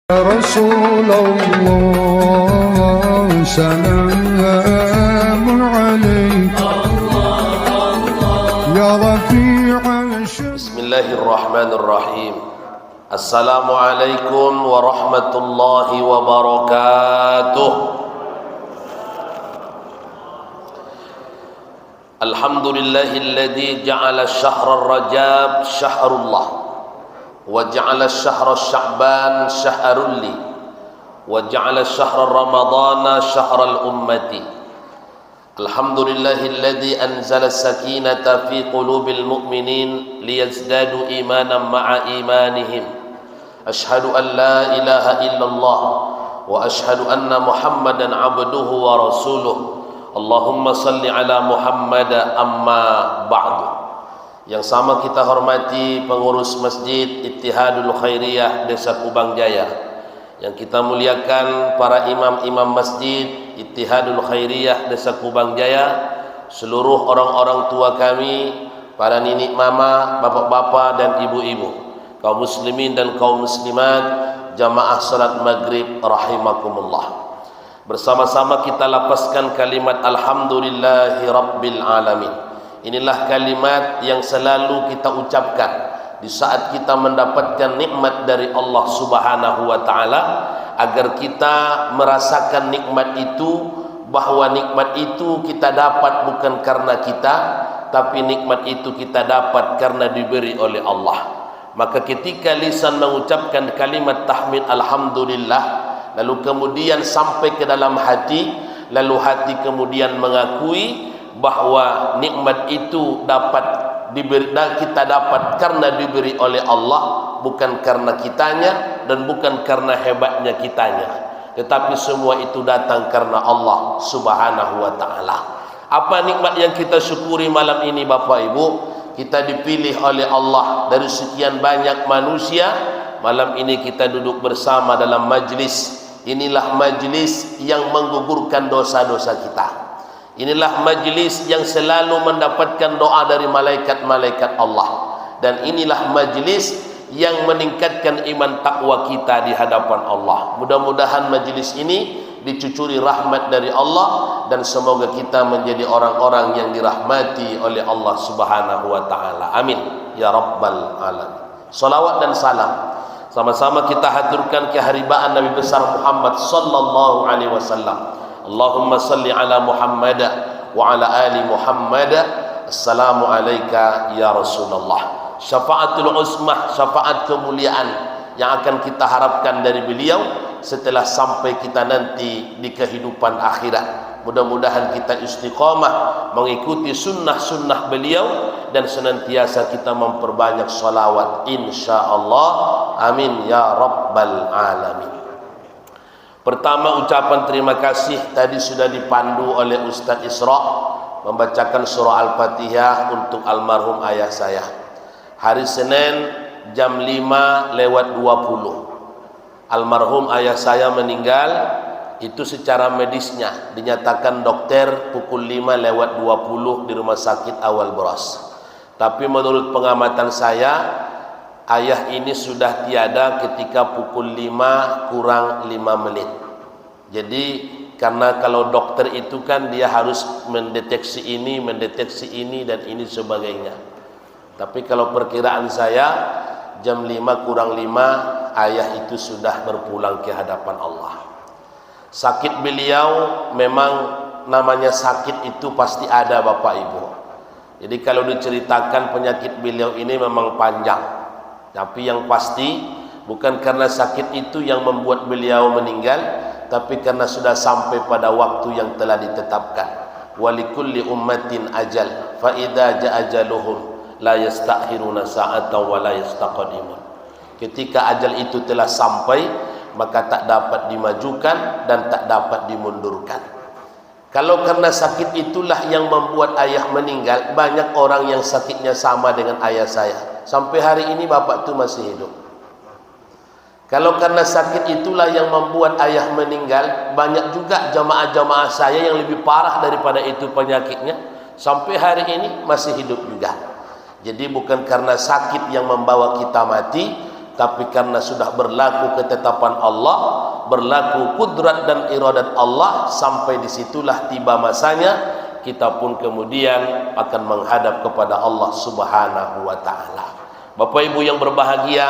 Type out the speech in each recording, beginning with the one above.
رسول الله سلام عليك يا رفيع الشمس. بسم الله الرحمن الرحيم. السلام عليكم ورحمة الله وبركاته. الحمد لله الذي جعل الشهر الرجب شهر الله وجعل الشهر الشعبان شهر لي وجعل الشهر رمضان شهر الأمة. الحمد لله الذي أنزل السكينة في قلوب المؤمنين ليزدادوا إيمانا مع إيمانهم. أشهد أن لا إله إلا الله وأشهد أن محمدا عبده ورسوله. اللهم صل على محمد أما بعد. Yang sama kita hormati pengurus Masjid Ittihadul Khairiyah Desa Kubang Jaya, yang kita muliakan para imam-imam Masjid Ittihadul Khairiyah Desa Kubang Jaya, seluruh orang-orang tua kami, para ninik mama, bapak-bapak dan ibu-ibu, kaum muslimin dan kaum muslimat, jamaah salat maghrib rahimakumullah. Bersama-sama kita lapaskan kalimat Alhamdulillahi Rabbil Alamin. Inilah kalimat yang selalu kita ucapkan di saat kita mendapatkan nikmat dari Allah Subhanahu wa taala, agar kita merasakan nikmat itu, bahwa nikmat itu kita dapat bukan karena kita, tapi nikmat itu kita dapat karena diberi oleh Allah. Maka ketika lisan mengucapkan kalimat tahmid alhamdulillah, lalu kemudian sampai ke dalam hati, lalu hati kemudian mengakui bahwa nikmat itu dapat diberi, dan kita dapat karena diberi oleh Allah, bukan karena kitanya dan bukan karena hebatnya kitanya, tetapi semua itu datang karena Allah Subhanahu wa taala. Apa nikmat yang kita syukuri malam ini Bapak Ibu? Kita dipilih oleh Allah dari sekian banyak manusia. Malam ini kita duduk bersama dalam majlis. Inilah majlis yang menggugurkan dosa-dosa kita. Inilah majlis yang selalu mendapatkan doa dari malaikat-malaikat Allah. Dan inilah majlis yang meningkatkan iman takwa kita di hadapan Allah. Mudah-mudahan majlis ini dicucuri rahmat dari Allah, dan semoga kita menjadi orang-orang yang dirahmati oleh Allah Subhanahu wa taala. Amin ya rabbal alamin. Salawat dan salam sama-sama kita haturkan keharibaan Nabi besar Muhammad sallallahu alaihi wasallam. Allahumma salli ala Muhammad wa ala ali Muhammad. Assalamu alayka ya Rasulullah. Syafaatul uzmah, syafaat kemuliaan yang akan kita harapkan dari beliau setelah sampai kita nanti di kehidupan akhirat. Mudah-mudahan kita istiqamah mengikuti sunnah-sunnah beliau dan senantiasa kita memperbanyak salawat insyaallah. Amin ya rabbal alamin. Pertama, ucapan terima kasih tadi sudah dipandu oleh Ustaz Isra membacakan surah Al-Fatihah untuk almarhum ayah saya. Hari Senin jam 5:20 almarhum ayah saya meninggal. Itu secara medisnya dinyatakan dokter pukul 5:20 di rumah sakit Awal Bros. Tapi menurut pengamatan saya, ayah ini sudah tiada ketika pukul 5:05. Jadi karena kalau dokter itu kan dia harus mendeteksi ini dan ini sebagainya. Tapi kalau perkiraan saya jam 5:05 ayah itu sudah berpulang ke hadapan Allah. Sakit beliau memang namanya sakit itu pasti ada Bapak Ibu. Jadi kalau diceritakan penyakit beliau ini memang panjang. Tapi yang pasti bukan karena sakit itu yang membuat beliau meninggal, tapi karena sudah sampai pada waktu yang telah ditetapkan. Walikulli ummatin ajal, fa idza jaa ajaluhum la yastakhiruna sa'atan wa la yastaqdimun. Ketika ajal itu telah sampai, maka tak dapat dimajukan dan tak dapat dimundurkan. Kalau karena sakit itulah yang membuat ayah meninggal, banyak orang yang sakitnya sama dengan ayah saya. Sampai hari ini bapak itu masih hidup. Kalau karena sakit itulah yang membuat ayah meninggal, banyak juga jamaah-jamaah saya yang lebih parah daripada itu penyakitnya, sampai hari ini masih hidup juga. Jadi bukan karena sakit yang membawa kita mati, tapi karena sudah berlaku ketetapan Allah, berlaku kudrat dan iradat Allah, sampai disitulah tiba masanya kita pun kemudian akan menghadap kepada Allah Subhanahu wa taala. Bapak Ibu yang berbahagia,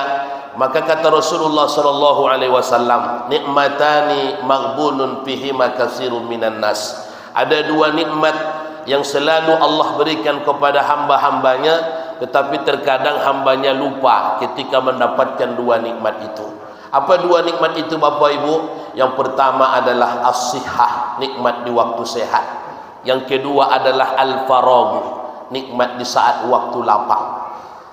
maka kata Rasulullah sallallahu alaihi wasallam, nikmatani maghbunun fihi makasirun minan nas. Ada dua nikmat yang selalu Allah berikan kepada hamba-hambanya, tetapi terkadang hambanya lupa ketika mendapatkan dua nikmat itu. Apa dua nikmat itu Bapak Ibu? Yang pertama adalah as-sihah, nikmat di waktu sehat. Yang kedua adalah al-faragh, nikmat di saat waktu lapang.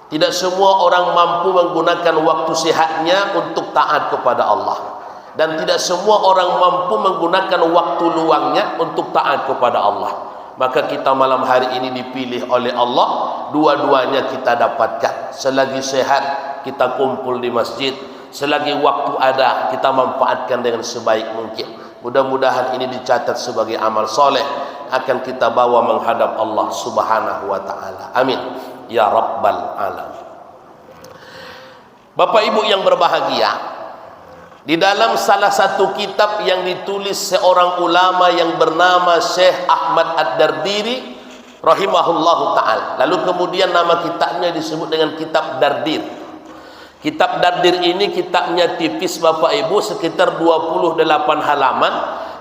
Tidak semua orang mampu menggunakan waktu sehatnya untuk taat kepada Allah, dan tidak semua orang mampu menggunakan waktu luangnya untuk taat kepada Allah. Maka kita malam hari ini dipilih oleh Allah, dua-duanya kita dapatkan. Selagi sehat kita kumpul di masjid, selagi waktu ada kita manfaatkan dengan sebaik mungkin. Mudah-mudahan ini dicatat sebagai amal soleh, akan kita bawa menghadap Allah Subhanahu wa taala. Amin ya rabbal alamin. Bapak Ibu yang berbahagia, di dalam salah satu kitab yang ditulis seorang ulama yang bernama Syekh Ahmad Ad-Dardiri rahimahullahu ta'ala, lalu kemudian nama kitabnya disebut dengan kitab Dardir. Kitab Dardir ini kitabnya tipis Bapak Ibu, sekitar 28 halaman,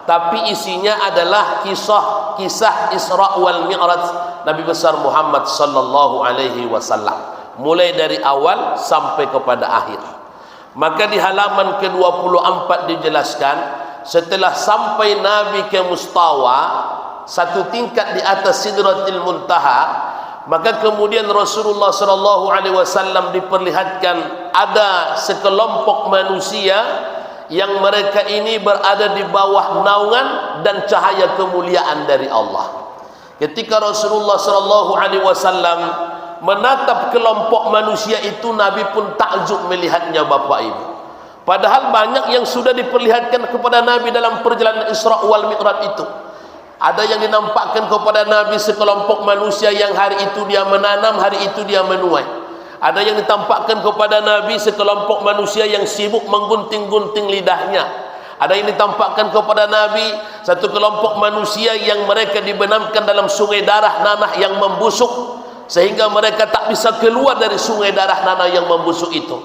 tapi isinya adalah kisah Isra wal Mi'raj Nabi besar Muhammad sallallahu alaihi wasallam, mulai dari awal sampai kepada akhir. Maka di halaman ke-24 dijelaskan, setelah sampai Nabi ke Mustawa, satu tingkat di atas Sidratil Muntaha, maka kemudian Rasulullah sallallahu alaihi wasallam diperlihatkan ada sekelompok manusia yang mereka ini berada di bawah naungan dan cahaya kemuliaan dari Allah. Ketika Rasulullah sallallahu alaihi wasallam menatap kelompok manusia itu, Nabi pun takjub melihatnya Bapak Ibu. Padahal banyak yang sudah diperlihatkan kepada Nabi dalam perjalanan Isra wal Mi'raj itu. Ada yang dinampakkan kepada Nabi sekelompok manusia yang hari itu dia menanam, hari itu dia menuai. Ada yang ditampakkan kepada Nabi sekelompok manusia yang sibuk menggunting-gunting lidahnya. Ada yang ditampakkan kepada Nabi satu kelompok manusia yang mereka dibenamkan dalam sungai darah nanah yang membusuk, sehingga mereka tak bisa keluar dari sungai darah nanah yang membusuk itu.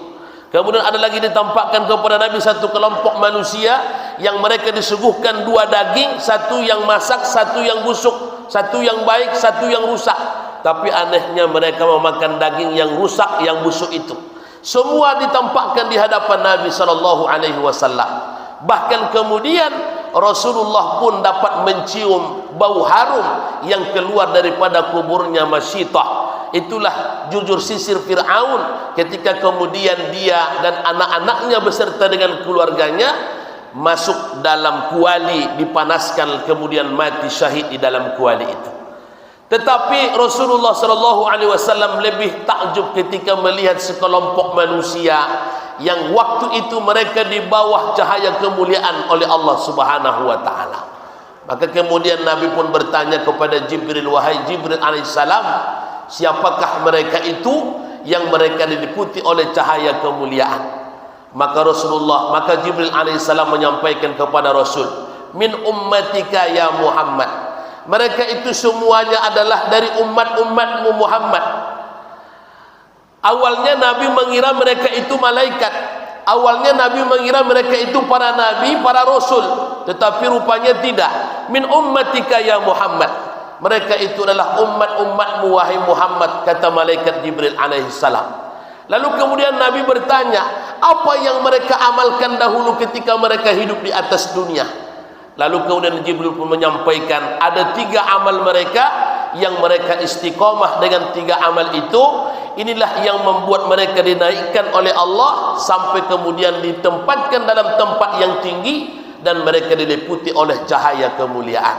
Kemudian ada lagi ditampakkan kepada Nabi satu kelompok manusia yang mereka disuguhkan dua daging, satu yang masak, satu yang busuk, satu yang baik, satu yang rusak. Tapi anehnya mereka memakan daging yang rusak, yang busuk itu. Semua ditampakkan di hadapan Nabi sallallahu alaihi wasallam. Bahkan kemudian Rasulullah pun dapat mencium bau harum yang keluar daripada kuburnya Masyitah. Itulah jujur sisir Fir'aun ketika kemudian dia dan anak-anaknya beserta dengan keluarganya masuk dalam kuali, dipanaskan, kemudian mati syahid di dalam kuali itu. Tetapi Rasulullah SAW lebih takjub ketika melihat sekelompok manusia yang waktu itu mereka di bawah cahaya kemuliaan oleh Allah Subhanahu wa taala. Maka kemudian Nabi pun bertanya kepada Jibril, wahai Jibril alaihissalam, siapakah mereka itu yang mereka diliputi oleh cahaya kemuliaan? Maka Jibril alaihissalam menyampaikan kepada Rasul, min ummatika ya Muhammad. Mereka itu semuanya adalah dari umat-umatmu Muhammad. Awalnya Nabi mengira mereka itu malaikat. Awalnya Nabi mengira mereka itu para nabi, para rasul. Tetapi rupanya tidak. Min ummatika ya Muhammad. Mereka itu adalah umat-umatmu wahai Muhammad, kata malaikat Jibril alaihissalam. Lalu kemudian Nabi bertanya, apa yang mereka amalkan dahulu ketika mereka hidup di atas dunia? Lalu kemudian Jibril pun menyampaikan ada 3 amal mereka yang mereka istiqomah dengan 3 amal itu. Inilah yang membuat mereka dinaikkan oleh Allah sampai kemudian ditempatkan dalam tempat yang tinggi dan mereka diliputi oleh cahaya kemuliaan.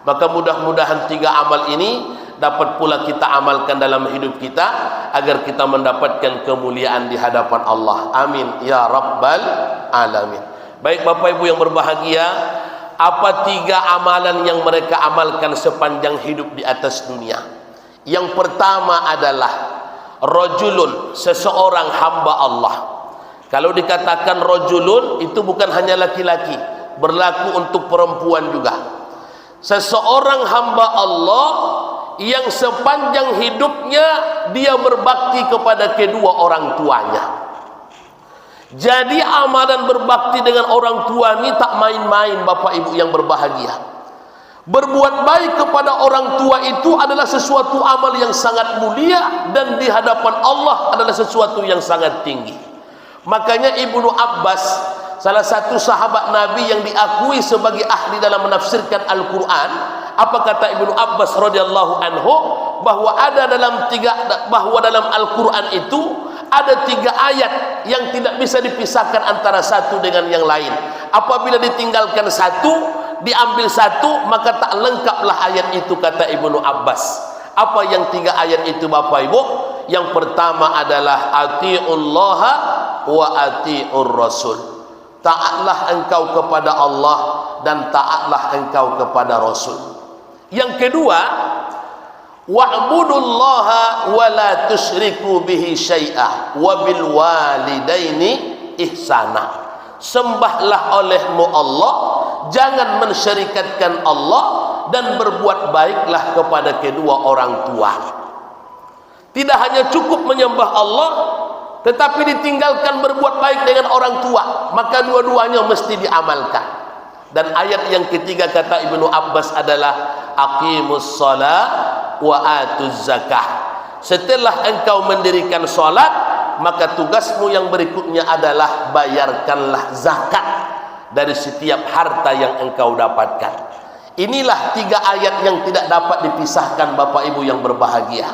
Maka mudah-mudahan 3 amal ini dapat pula kita amalkan dalam hidup kita agar kita mendapatkan kemuliaan di hadapan Allah. Amin ya rabbal alamin. Baik Bapak Ibu yang berbahagia, apa 3 amalan yang mereka amalkan sepanjang hidup di atas dunia? Yang pertama adalah rajulun, seseorang hamba Allah, Kalau dikatakan rajulun, itu bukan hanya laki-laki, berlaku untuk perempuan juga. Seseorang hamba Allah yang sepanjang hidupnya dia berbakti kepada kedua orang tuanya. Jadi amalan berbakti dengan orang tua ini tak main-main, Bapak Ibu yang berbahagia. Berbuat baik kepada orang tua itu adalah sesuatu amal yang sangat mulia, dan di hadapan Allah adalah sesuatu yang sangat tinggi. Makanya Ibnu Abbas, salah satu sahabat Nabi yang diakui sebagai ahli dalam menafsirkan Al-Quran, apa kata Ibnu Abbas radhiyallahu anhu, bahwa dalam Al-Quran itu ada 3 ayat yang tidak bisa dipisahkan antara satu dengan yang lain. Apabila ditinggalkan satu, diambil satu, maka tak lengkaplah ayat itu, kata Ibnu Abbas. Apa yang 3 ayat itu, Bapak Ibu? Yang pertama adalah atiullaha wa atiur rasul. Taatlah engkau kepada Allah dan taatlah engkau kepada Rasul. Yang kedua, wa'budullaha wa la tusyriku bihi syai'a wa bil walidaini ihsana. Sembahlah olehmu Allah, jangan mensyirikatkan Allah, dan berbuat baiklah kepada kedua orang tua. Tidak hanya cukup menyembah Allah, tetapi ditinggalkan berbuat baik dengan orang tua, maka dua-duanya mesti diamalkan. Dan ayat yang ketiga kata Ibnu Abbas adalah aqimus shalah wa atuz zakah. Setelah engkau mendirikan salat, maka tugasmu yang berikutnya adalah bayarkanlah zakat dari setiap harta yang engkau dapatkan. Inilah 3 ayat yang tidak dapat dipisahkan, Bapak Ibu yang berbahagia.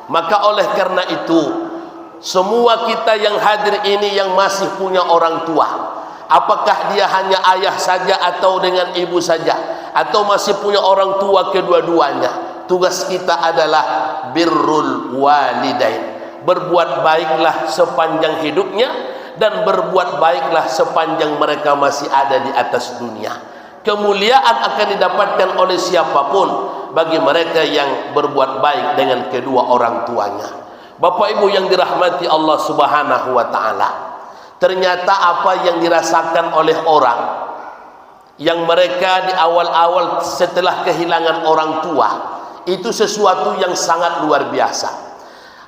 Maka oleh karena itu, semua kita yang hadir ini yang masih punya orang tua, apakah dia hanya ayah saja atau dengan ibu saja, atau masih punya orang tua kedua-duanya, tugas kita adalah birrul walidain. Berbuat baiklah sepanjang hidupnya, dan berbuat baiklah sepanjang mereka masih ada di atas dunia. Kemuliaan akan didapatkan oleh siapapun bagi mereka yang berbuat baik dengan kedua orang tuanya. Bapak Ibu yang dirahmati Allah Subhanahu wa taala, ternyata apa yang dirasakan oleh orang yang mereka di awal-awal setelah kehilangan orang tua itu sesuatu yang sangat luar biasa.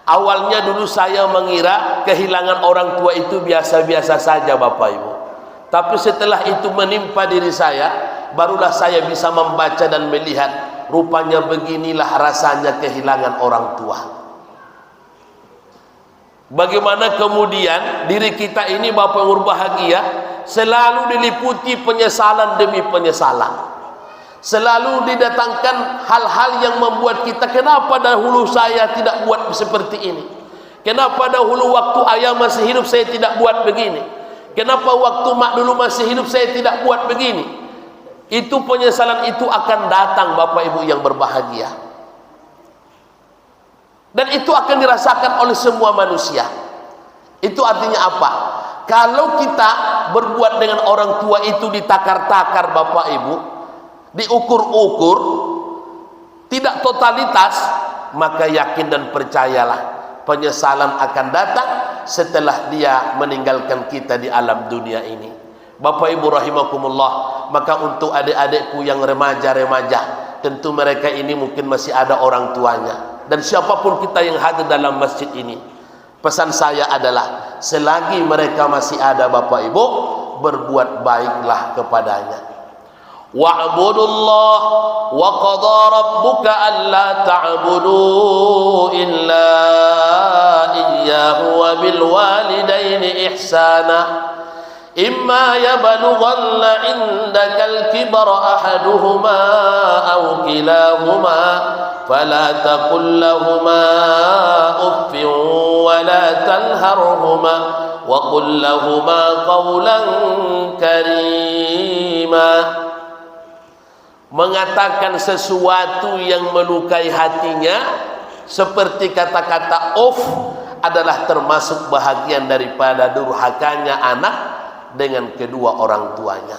Awalnya dulu saya mengira kehilangan orang tua itu biasa-biasa saja, Bapak Ibu. Tapi setelah itu menimpa diri saya, barulah saya bisa membaca dan melihat, rupanya beginilah rasanya kehilangan orang tua. Bagaimana kemudian diri kita ini, Bapak Ibu berbahagia, selalu diliputi penyesalan demi penyesalan. Selalu didatangkan hal-hal yang membuat kita, kenapa dahulu saya tidak buat seperti ini? Kenapa dahulu waktu ayah masih hidup saya tidak buat begini? Kenapa waktu mak dulu masih hidup saya tidak buat begini? Itu penyesalan itu akan datang, Bapak Ibu yang berbahagia. Dan itu akan dirasakan oleh semua manusia. Itu artinya apa? Kalau kita berbuat dengan orang tua itu ditakar-takar, Bapak Ibu, diukur-ukur, tidak totalitas, maka yakin dan percayalah, penyesalan akan datang setelah dia meninggalkan kita di alam dunia ini. Bapak Ibu rahimakumullah, maka untuk adik-adikku yang remaja-remaja, tentu mereka ini mungkin masih ada orang tuanya. Dan siapapun kita yang hadir dalam masjid ini, pesan saya adalah, selagi mereka masih ada, Bapak Ibu, berbuat baiklah kepadanya. Wa'budullah wa qadha rabbuka alla ta'budu illa iyyahu wa bil walidaini ihsana imma yablughanna 'indakal kibara ahaduhuma aw kilahuma fala taqul lahumā uffin wa la tanharhumā wa qul lahumā qawlan karīmā. Mengatakan sesuatu yang melukai hatinya seperti kata-kata "of" adalah termasuk bahagian daripada durhakanya anak dengan kedua orang tuanya.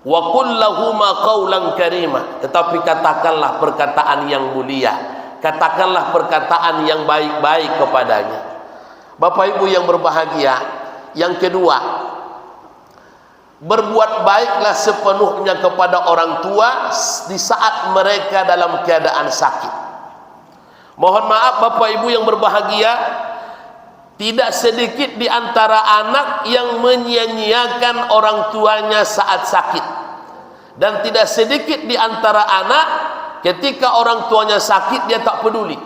Wa qul lahumā qawlan karīmā, tetapi katakanlah perkataan yang mulia, katakanlah perkataan yang baik-baik kepadanya. Bapak Ibu yang berbahagia, Yang kedua, berbuat baiklah sepenuhnya kepada orang tua di saat mereka dalam keadaan sakit. Mohon maaf Bapak Ibu yang berbahagia, tidak sedikit di antara anak yang menyia-nyiakan orang tuanya saat sakit. Dan tidak sedikit di antara anak ketika orang tuanya sakit dia tak peduli.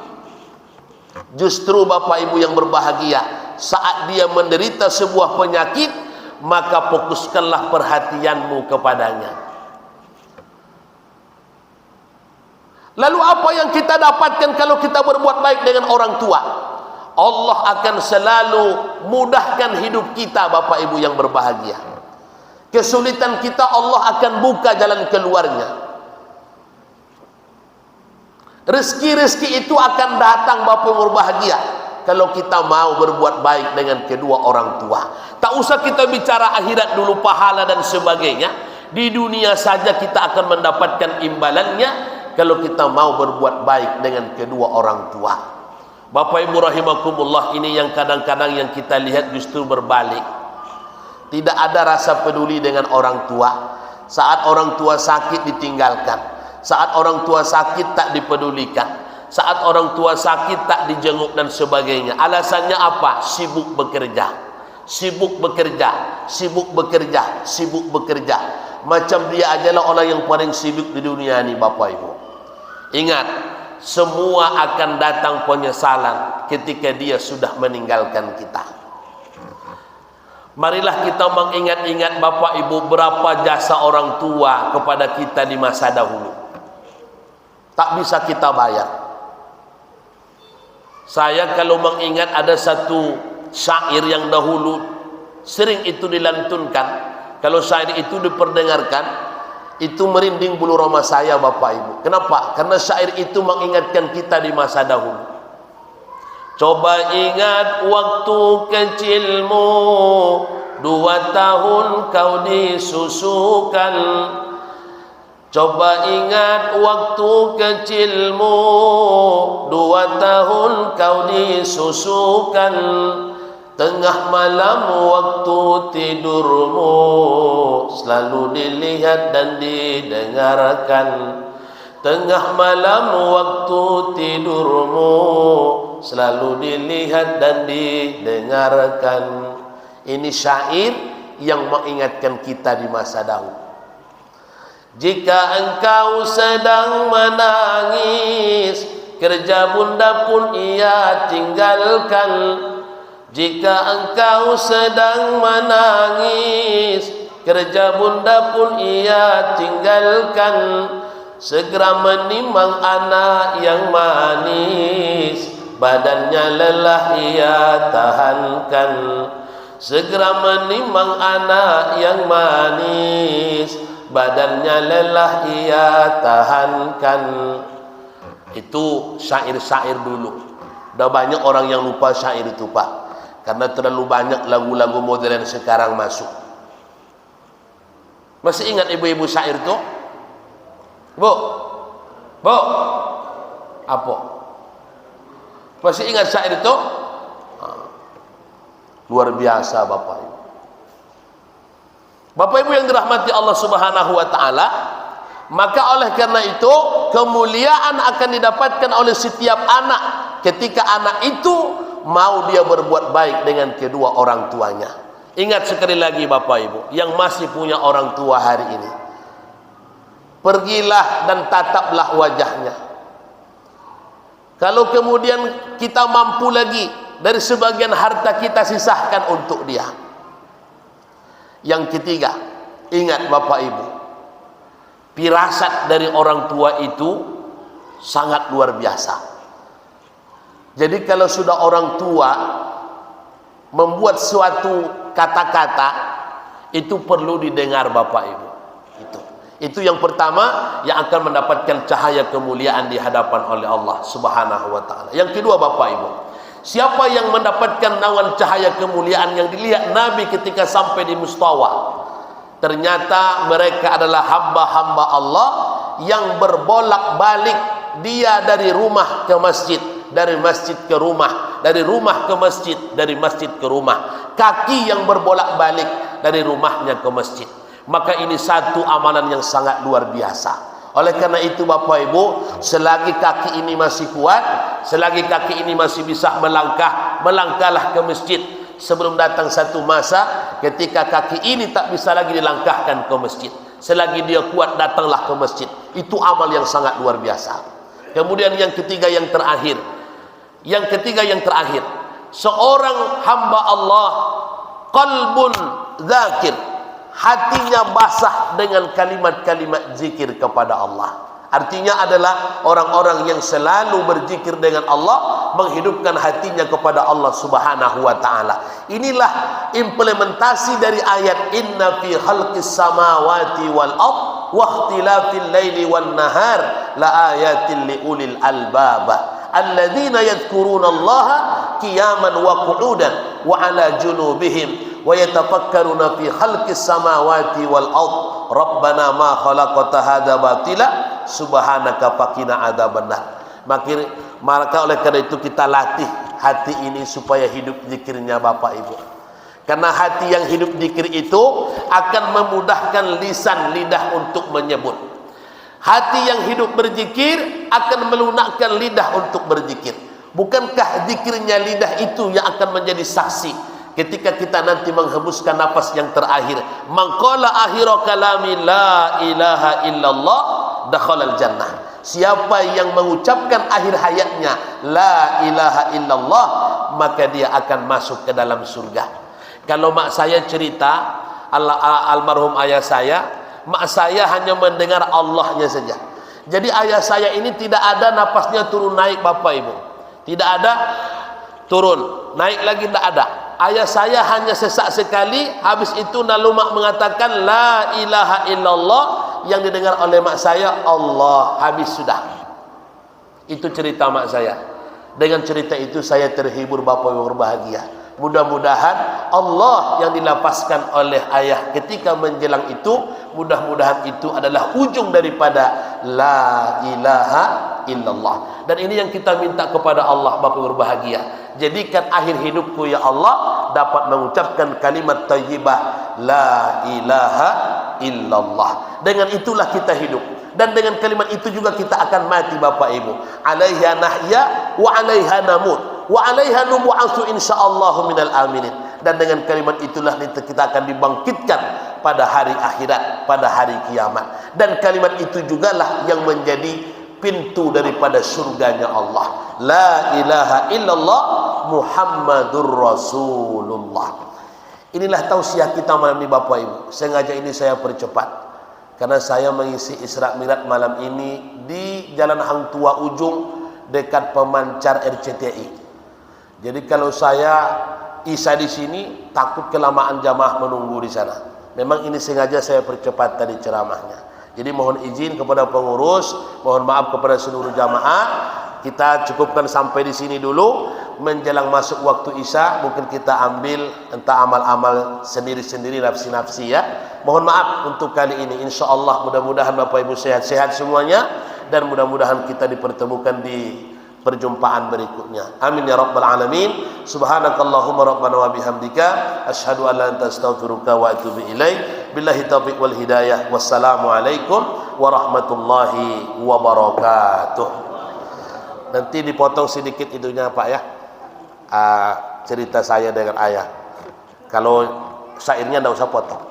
Justru Bapak Ibu yang berbahagia, saat dia menderita sebuah penyakit, maka fokuskanlah perhatianmu kepadanya. Lalu apa yang kita dapatkan kalau kita berbuat baik dengan orang tua? Allah akan selalu mudahkan hidup kita Bapak Ibu yang berbahagia. Kesulitan kita Allah akan buka jalan keluarnya. Rezeki-rezeki itu akan datang Bapak Ibu berbahagia kalau kita mau berbuat baik dengan kedua orang tua. Tak usah kita bicara akhirat dulu, pahala dan sebagainya. Di dunia saja kita akan mendapatkan imbalannya kalau kita mau berbuat baik dengan kedua orang tua. Bapak Ibu rahimakumullah, ini yang kadang-kadang yang kita lihat justru berbalik. Tidak ada rasa peduli dengan orang tua. Saat orang tua sakit ditinggalkan, saat orang tua sakit tak dipedulikan, saat orang tua sakit tak dijenguk dan sebagainya. Alasannya apa? Sibuk bekerja, sibuk bekerja, sibuk bekerja, sibuk bekerja. Macam dia ajalah orang yang paling sibuk di dunia ini Bapak Ibu. Ingat, semua akan datang penyesalan ketika dia sudah meninggalkan kita. Marilah kita mengingat-ingat Bapak Ibu berapa jasa orang tua kepada kita di masa dahulu. Tak bisa kita bayar. Saya kalau mengingat ada satu syair yang dahulu sering itu dilantunkan. Kalau syair itu diperdengarkan, itu merinding bulu roma saya Bapak Ibu. Kenapa? Karena syair itu mengingatkan kita di masa dahulu. Coba ingat waktu kecilmu, 2 tahun kau disusukan. Coba ingat waktu kecilmu, 2 tahun kau disusukan. Tengah malam waktu tidurmu selalu dilihat dan didengarkan. Tengah malam waktu tidurmu selalu dilihat dan didengarkan. Ini syair yang mengingatkan kita di masa dahulu. Jika engkau sedang menangis, kerja bunda pun ia tinggalkan. Jika engkau sedang menangis, kerja bunda pun ia tinggalkan. Segera menimang anak yang manis, badannya lelah ia tahankan. Segera menimang anak yang manis, badannya lelah ia tahankan. Itu syair-syair dulu. Udah banyak orang yang lupa syair itu Pak, karena terlalu banyak lagu-lagu modern sekarang masuk. Masih ingat ibu-ibu syair itu? Bu, bu, apa? Masih ingat syair itu? Luar biasa Bapak Ibu. Bapak Ibu yang dirahmati Allah Subhanahu wa taala, maka oleh karena itu kemuliaan akan didapatkan oleh setiap anak ketika anak itu mau dia berbuat baik dengan kedua orang tuanya. Ingat sekali lagi Bapak Ibu yang masih punya orang tua hari ini, pergilah dan tataplah wajahnya. Kalau kemudian kita mampu lagi, dari sebagian harta kita sisahkan untuk dia. Yang ketiga, ingat Bapak Ibu, firasat dari orang tua itu sangat luar biasa. Jadi kalau sudah orang tua membuat suatu kata-kata, itu perlu didengar Bapak Ibu. Itu yang pertama yang akan mendapatkan cahaya kemuliaan di hadapan oleh Allah Subhanahu wa taala. Yang kedua Bapak Ibu, siapa yang mendapatkan naungan cahaya kemuliaan yang dilihat Nabi ketika sampai di Mustawa? Ternyata mereka adalah hamba-hamba Allah yang berbolak-balik, dia dari rumah ke masjid, dari masjid ke rumah, dari rumah ke masjid, dari masjid ke rumah. kaki yang berbolak-balik dari rumahnya ke masjid. Maka ini satu amalan yang sangat luar biasa. Oleh karena itu Bapak Ibu, selagi kaki ini masih kuat, selagi kaki ini masih bisa melangkah, melangkahlah ke masjid. Sebelum datang satu masa ketika kaki ini tak bisa lagi dilangkahkan ke masjid. Selagi dia kuat, datanglah ke masjid. Itu amal yang sangat luar biasa. Kemudian yang ketiga yang terakhir. Yang ketiga yang terakhir, seorang hamba Allah qalbun dzakir, hatinya basah dengan kalimat-kalimat zikir kepada Allah. Artinya adalah orang-orang yang selalu berzikir dengan Allah, menghidupkan hatinya kepada Allah Subhanahu wa taala. Inilah implementasi dari ayat inna fi khalqis samawati wal ard wa ikhtilafil laili wan nahar la ayatin liulil albab alladzina yadhkuruna Allaha qiyaman wa qu'udan wa ala junubihim wa yatafakkaruna fi khalqis samawati wal ard rabbana ma khalaqta hadza batila subhanaka faqina adzabannar. Maka oleh karena itu kita latih hati ini supaya hidup zikirnya Bapak Ibu. Karena hati yang hidup zikir itu akan memudahkan lisan lidah untuk menyebut. Hati yang hidup berzikir akan melunakkan lidah untuk berzikir. Bukankah zikirnya lidah itu yang akan menjadi saksi ketika kita nanti menghembuskan nafas yang terakhir? Man qala akhira kalami la ilaha illallah dakhalal jannah. Siapa yang mengucapkan akhir hayatnya la ilaha illallah, maka dia akan masuk ke dalam surga. Kalau mak saya cerita, almarhum ayah saya, mak saya hanya mendengar Allahnya saja. Jadi ayah saya ini tidak ada napasnya turun naik Bapak Ibu. Tidak ada turun, naik lagi tidak ada. Ayah saya hanya sesak sekali, habis itu lalu mak mengatakan la ilaha illallah, yang didengar oleh mak saya Allah, habis sudah. Itu cerita mak saya. Dengan cerita itu saya terhibur Bapak Ibu berbahagia. Mudah-mudahan Allah yang dilapaskan oleh ayah ketika menjelang itu, mudah-mudahan itu adalah ujung daripada la ilaha illallah. Dan ini yang kita minta kepada Allah Bapak berbahagia. Jadikan akhir hidupku ya Allah dapat mengucapkan kalimat thayyibah la ilaha illallah. Dengan itulah kita hidup. Dan dengan kalimat itu juga kita akan mati Bapak Ibu. Alaiha nahya wa alaiha namut wa alaiha nub'atsu insyaallah minal aminin. Dan dengan kalimat itulah kita akan dibangkitkan pada hari akhirat, pada hari kiamat. Dan kalimat itu jugalah yang menjadi pintu daripada surganya Allah. La ilaha illallah Muhammadur Rasulullah. Inilah tausiah kita malam ini Bapak Ibu. Sengaja ini saya percepat karena saya mengisi Isra Mi'raj malam ini di Jalan Hang Tua Ujung dekat pemancar RCTI. Jadi kalau saya isya di sini takut kelamaan jamaah menunggu di sana. Memang ini sengaja saya percepat tadi ceramahnya. Jadi mohon izin kepada pengurus, mohon maaf kepada seluruh jamaah. Kita cukupkan sampai di sini dulu. Menjelang masuk waktu isya mungkin kita ambil entah amal-amal sendiri-sendiri, nafsi-nafsi ya. Mohon maaf untuk kali ini. InsyaAllah mudah-mudahan Bapak Ibu sehat-sehat semuanya. Dan mudah-mudahan kita dipertemukan di perjumpaan berikutnya. Amin ya rabbal alamin. Subhanakallahumma rabbana wa bihamdika asyhadu an la ilaha illa anta astaghfiruka wa atubu ilaik. Billahi taufiq wal hidayah. Wassalamualaikum warahmatullahi wabarakatuh. Nanti dipotong sedikit itunya Pak ya. Cerita saya dengan ayah. Kalau syairnya enggak usah potong.